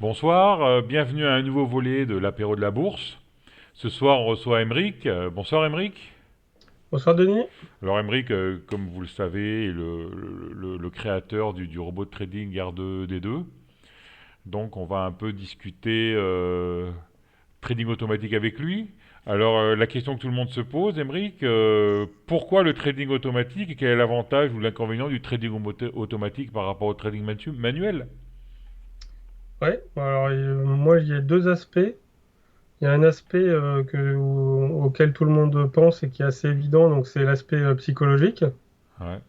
Bonsoir, bienvenue à un nouveau volet de l'apéro de la bourse. Ce soir, on reçoit Emeric. Bonsoir Emeric. Bonsoir Denis. Alors Emeric, comme vous le savez, est le créateur du robot de trading R2D2. Donc on va un peu discuter trading automatique avec lui. Alors la question que tout le monde se pose, Emeric, pourquoi le trading automatique et quel est l'avantage ou l'inconvénient du trading automatique par rapport au trading manuel? Ouais, alors moi il y a deux aspects. Il y a un aspect auquel tout le monde pense et qui est assez évident, donc c'est l'aspect psychologique. Ouais.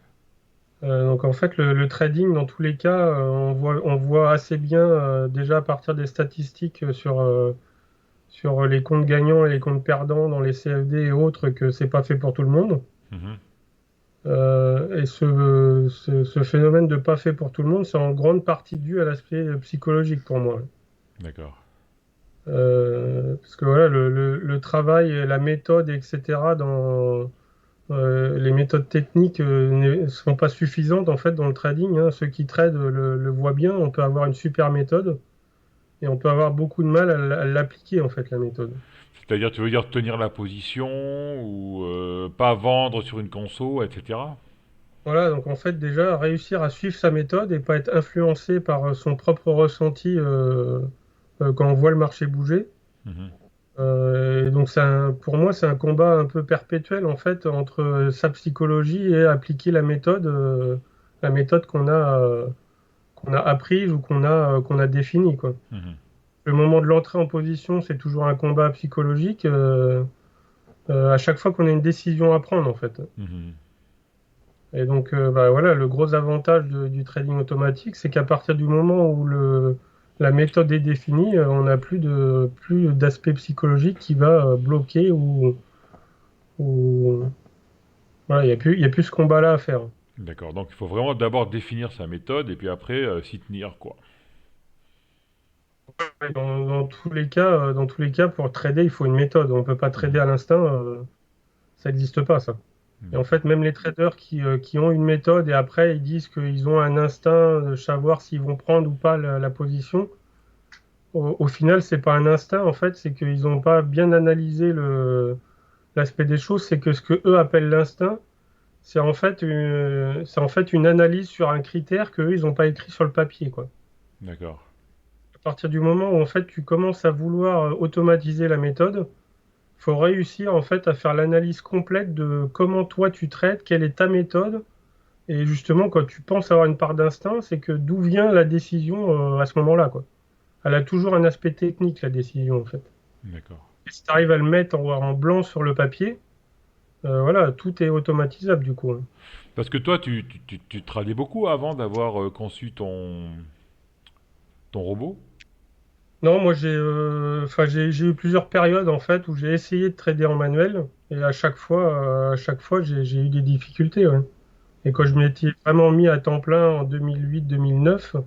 Donc en fait le trading dans tous les cas, on voit assez bien déjà à partir des statistiques sur les comptes gagnants et les comptes perdants dans les CFD et autres que c'est pas fait pour tout le monde. Mhm. Et ce phénomène de pas fait pour tout le monde, c'est en grande partie dû à l'aspect psychologique pour moi. D'accord. Parce que voilà, le travail, et la méthode, etc., les méthodes techniques ne sont pas suffisantes en fait dans le trading, hein. Ceux qui tradent le voient bien, on peut avoir une super méthode et on peut avoir beaucoup de mal à l'appliquer en fait, la méthode. C'est-à-dire, tu veux dire tenir la position ou pas vendre sur une conso, etc. Voilà, donc en fait déjà réussir à suivre sa méthode et pas être influencé par son propre ressenti quand on voit le marché bouger. Mhm. Et donc pour moi, c'est un combat un peu perpétuel en fait entre sa psychologie et appliquer la méthode qu'on a apprise ou qu'on a définie, quoi. Mhm. Le moment de l'entrée en position, c'est toujours un combat psychologique à chaque fois qu'on a une décision à prendre en fait. Mhm. Et donc bah, voilà, le gros avantage du trading automatique, c'est qu'à partir du moment où la méthode est définie, on n'a plus d'aspect psychologique qui va bloquer ou voilà, il y a plus ce combat-là à faire. D'accord. Donc, il faut vraiment d'abord définir sa méthode et puis après s'y tenir, quoi. Et dans tous les cas, pour trader, il faut une méthode. On ne peut pas trader Mhm. à l'instinct, ça n'existe pas, ça. Et en D'accord. fait, même les traders qui ont une méthode et après ils disent qu'ils ont un instinct de savoir s'ils vont prendre ou pas la position, au final, c'est pas un instinct, en fait, c'est qu'ils n'ont pas bien analysé l'aspect des choses. C'est que ce que eux appellent l'instinct, c'est en fait une analyse sur un critère qu'eux, ils n'ont pas écrit sur le papier, quoi. D'accord. À partir du moment où en fait tu commences à vouloir automatiser la méthode, faut réussir en fait à faire l'analyse complète de comment toi tu traites, quelle est ta méthode. Et justement, quand tu penses avoir une part d'instinct, c'est que d'où vient la décision à ce moment-là, quoi. Elle a toujours un aspect technique, la décision, en fait. D'accord. Et si tu arrives à le mettre en blanc sur le papier, voilà, tout est automatisable du coup, hein. Parce que toi, tu tradais beaucoup avant d'avoir conçu ton robot? Non, moi enfin, j'ai eu plusieurs périodes en fait où j'ai essayé de trader en manuel et à chaque fois, j'ai eu des difficultés, ouais. Et quand je m'étais vraiment mis à temps plein en 2008-2009,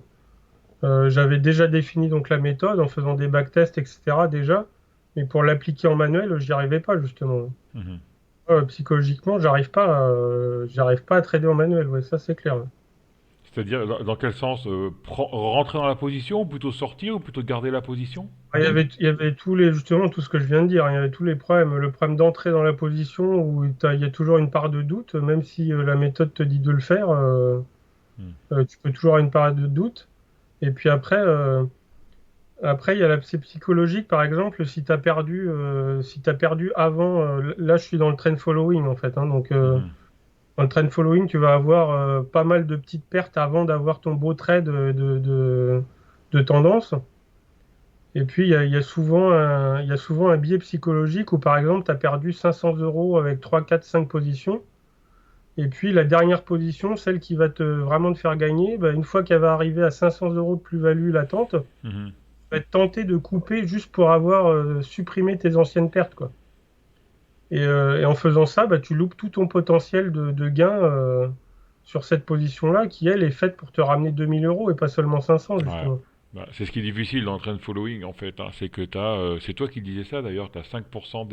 j'avais déjà défini donc la méthode en faisant des backtests, etc. déjà, mais pour l'appliquer en manuel, j'y arrivais pas justement. Mhm. Psychologiquement, j'arrive pas à trader en manuel, ouais, ça c'est clair. C'est-à-dire, dans quel sens rentrer dans la position ou plutôt sortir ou plutôt garder la position? Il y avait justement tout ce que je viens de dire, hein. Il y avait tous les problèmes. Le problème d'entrer dans la position où il y a toujours une part de doute, même si la méthode te dit de le faire, Mhm. tu peux toujours avoir une part de doute. Et puis après, il y a l'aspect psychologique, par exemple, si tu as perdu avant, là je suis dans le trend following en fait, hein. Donc Mhm. dans le trend following, tu vas avoir pas mal de petites pertes avant d'avoir ton beau trade de tendance. Et puis, il y a souvent un biais psychologique où, par exemple, tu as perdu 500 euros avec 3, 4, 5 positions. Et puis, la dernière position, celle qui va vraiment te faire gagner, bah, une fois qu'elle va arriver à 500 euros de plus-value latente, tu Mhm. vas être tenté de couper juste pour avoir supprimé tes anciennes pertes, quoi. Et en faisant ça, bah, tu loupes tout ton potentiel de gain sur cette position-là, qui, elle, est faite pour te ramener 2000 euros et pas seulement 500, Ouais. justement. Bah, c'est ce qui est difficile dans le trend following en fait, hein. C'est que c'est toi qui disais ça d'ailleurs, tu as 5%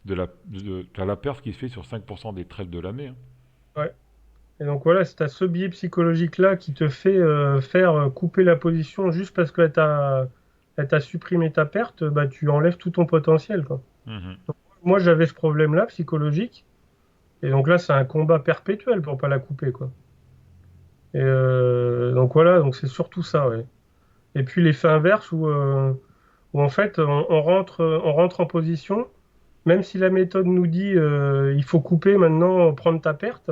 t'as la perte qui se fait sur 5% des trades de l'année, hein. Ouais. Et donc voilà, c'est à ce biais psychologique-là qui te fait faire couper la position juste parce elle t'a supprimé ta perte, bah, tu enlèves tout ton potentiel, quoi. Mhm. Moi, j'avais ce problème-là psychologique. Et donc là, c'est un combat perpétuel pour pas la couper, quoi. Et donc voilà, donc c'est surtout ça, ouais. Et puis l'effet inverse où en fait on rentre en position, même si la méthode nous dit il faut couper maintenant, prendre ta perte.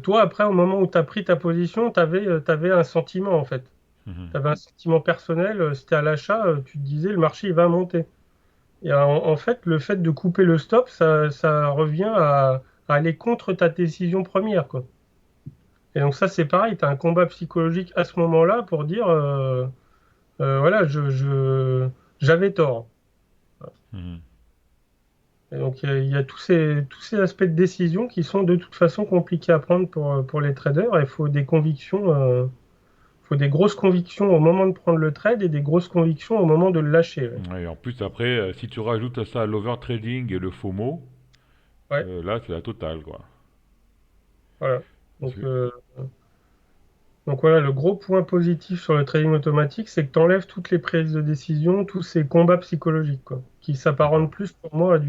Toi, après, au moment où tu as pris ta position, t'avais un sentiment en fait. Mhm. Tu avais un sentiment personnel, c'était à l'achat, tu te disais le marché il va monter. Et en fait, le fait de couper le stop, ça revient à aller contre ta décision première, quoi. Et donc ça, c'est pareil, tu as un combat psychologique à ce moment-là pour dire, voilà, j'avais tort. Mhm. Et donc il y a tous ces aspects de décision qui sont de toute façon compliqués à prendre pour les traders. Il faut des convictions, faut des grosses convictions au moment de prendre le trade et des grosses convictions au moment de le lâcher. Ouais. Ouais, et en plus, après, si tu rajoutes à ça l'overtrading et le FOMO, Ouais, là, c'est la totale, quoi. voilà. Parce Donc, que- euh, donc voilà, le gros point positif sur le trading automatique, c'est que tu enlèves toutes les prises de décision, tous ces combats psychologiques, quoi, qui D'accord. s'apparentent plus pour moi à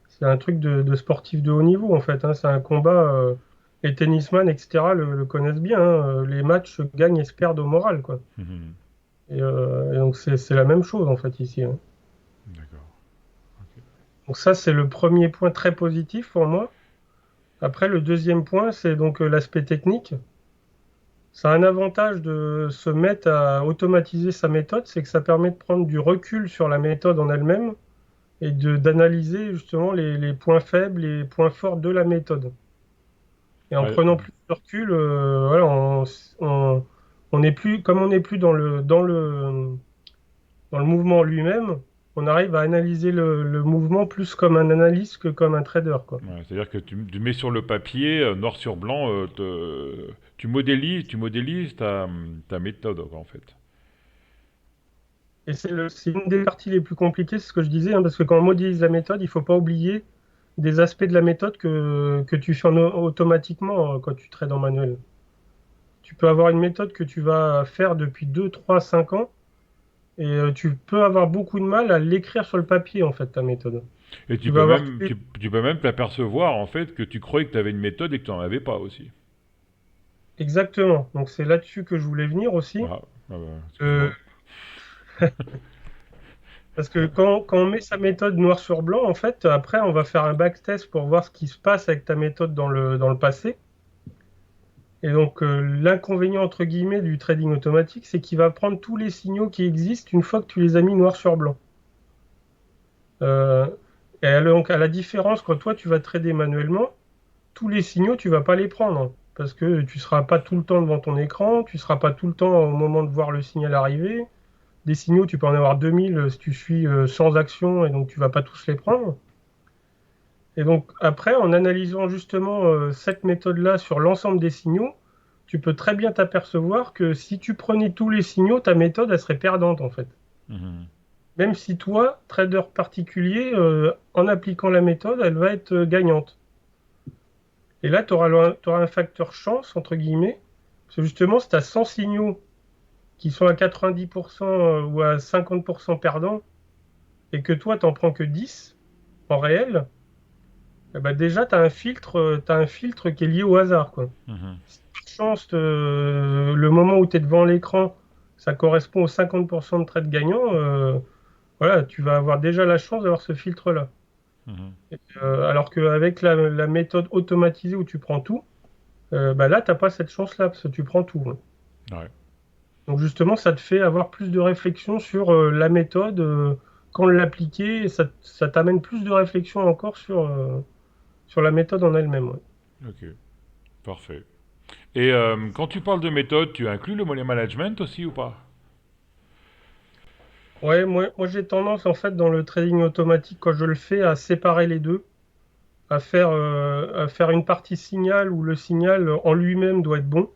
c'est un truc de sportif de haut niveau, en fait. Hein. C'est un combat, les tennisman, etc., le connaissent bien. Hein. Les matchs se gagnent et se perdent au moral, quoi. Mhm. Et donc c'est la même chose, en fait, ici. Hein. D'accord. Ok. Donc ça, c'est le premier point très positif pour moi. Après, le deuxième point, c'est donc l'aspect technique. Ça a un avantage de se mettre à automatiser sa méthode, c'est que ça permet de prendre du recul sur la méthode en elle-même et d'analyser justement les points faibles, les points forts de la méthode. Et en Ouais, prenant plus de recul, voilà, on n'est plus, comme on n'est plus dans le mouvement lui-même, on arrive à analyser le mouvement plus comme un analyste que comme un trader, quoi. ouais, c'est-à-dire que tu mets sur le papier, noir sur blanc, tu modélises ta méthode, quoi, en fait. Et c'est une des parties les plus compliquées, c'est ce que je disais, hein, parce que quand on modélise la méthode, il ne faut pas oublier des aspects de la méthode que tu fais automatiquement quand tu trades en manuel. Tu peux avoir une méthode que tu vas faire depuis 2, 3, 5 ans, et tu peux avoir beaucoup de mal à l'écrire sur le papier, en fait, ta méthode. Et Tu vas avoir tous les... tu peux même t'apercevoir, en fait, que tu croyais que tu avais une méthode et que tu n'en avais pas aussi. Exactement. Donc c'est là-dessus que je voulais venir aussi. Ah, ah bah, Euh, excuse-moi. Parce que quand on met sa méthode noir sur blanc, en fait, après, on va faire un backtest pour voir ce qui se passe avec ta méthode dans le passé. Et donc, l'inconvénient, entre guillemets, du trading automatique, c'est qu'il va prendre tous les signaux qui existent une fois que tu les as mis noir sur blanc. Euh, donc, à la différence, quand toi, tu vas trader manuellement, tous les signaux, tu vas pas les prendre. Hein, parce que tu seras pas tout le temps devant ton écran, tu seras pas tout le temps au moment de voir le signal arriver. Des signaux, tu peux en avoir 2000 si tu suis sans action, et donc tu vas pas tous les prendre. Et donc, après, en analysant justement cette méthode-là sur l'ensemble des signaux, tu peux très bien t'apercevoir que si tu prenais tous les signaux, ta méthode, elle serait perdante en fait. Mhm. Même si toi, trader particulier, en appliquant la méthode, elle va être gagnante. Et là, tu auras un facteur chance, entre guillemets, parce que justement, si tu as 100 signaux qui sont à 90% ou à 50% perdants, et que toi, tu n'en prends que 10 en réel, eh ben déjà, t'as un filtre qui est lié au hasard, quoi. Mhm. Si par chance, le moment où tu es devant l'écran, ça correspond aux 50% de trades gagnants, voilà, tu vas avoir déjà la chance d'avoir ce filtre-là. Mhm. Alors qu'avec la méthode automatisée où tu prends tout, bah là, t'as pas cette chance-là, parce que tu prends tout. Hein. Ouais. Donc justement, ça te fait avoir plus de réflexion sur la méthode, quand l'appliquer, et ça t'amène plus de réflexion encore sur la méthode en elle-même. Ouais. Ok. Parfait. Et quand tu parles de méthode, tu inclus le money management aussi ou pas? Ouais, moi j'ai tendance en fait dans le trading automatique quand je le fais à séparer les deux, à faire une partie signal où le signal en lui-même doit être bon.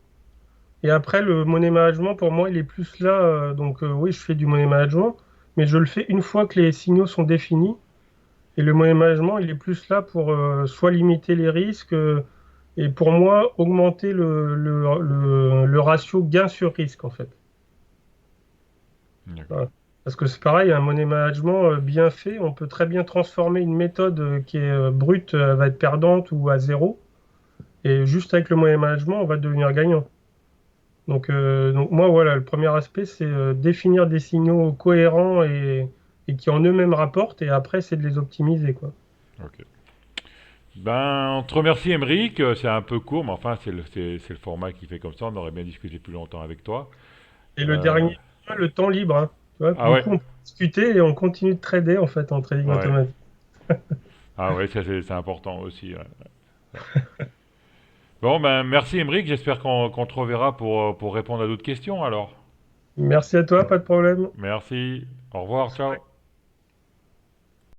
Et après le money management pour moi il est plus là, donc oui je fais du money management, mais je le fais une fois que les signaux sont définis. Et le money management il est plus là pour soit limiter les risques, et pour moi, augmenter le ratio gain sur risque, en fait. D'accord. Voilà. Parce que c'est pareil, un money management bien fait, on peut très bien transformer une méthode qui est brute, va être perdante ou à zéro, et juste avec le money management, on va devenir gagnant. Donc moi, voilà, le premier aspect, c'est définir des signaux cohérents et qui en eux-mêmes rapportent, et après, c'est de les optimiser, quoi. Ok. Ben, on te remercie, Émeric. C'est un peu court, mais enfin, c'est le format qui fait comme ça. On aurait bien discuté plus longtemps avec toi. Et le Euh, dernier point, le temps libre, hein. Tu vois, Ah du ouais, coup, on peut discuter et on continue de trader, en fait, en trading ouais. automatique. Ah ouais, ça c'est important aussi. Ouais. Bon, ben, merci, Émeric. J'espère qu'on te reverra pour répondre à d'autres questions alors. Merci à toi, pas de problème. Merci. Au revoir, ciao.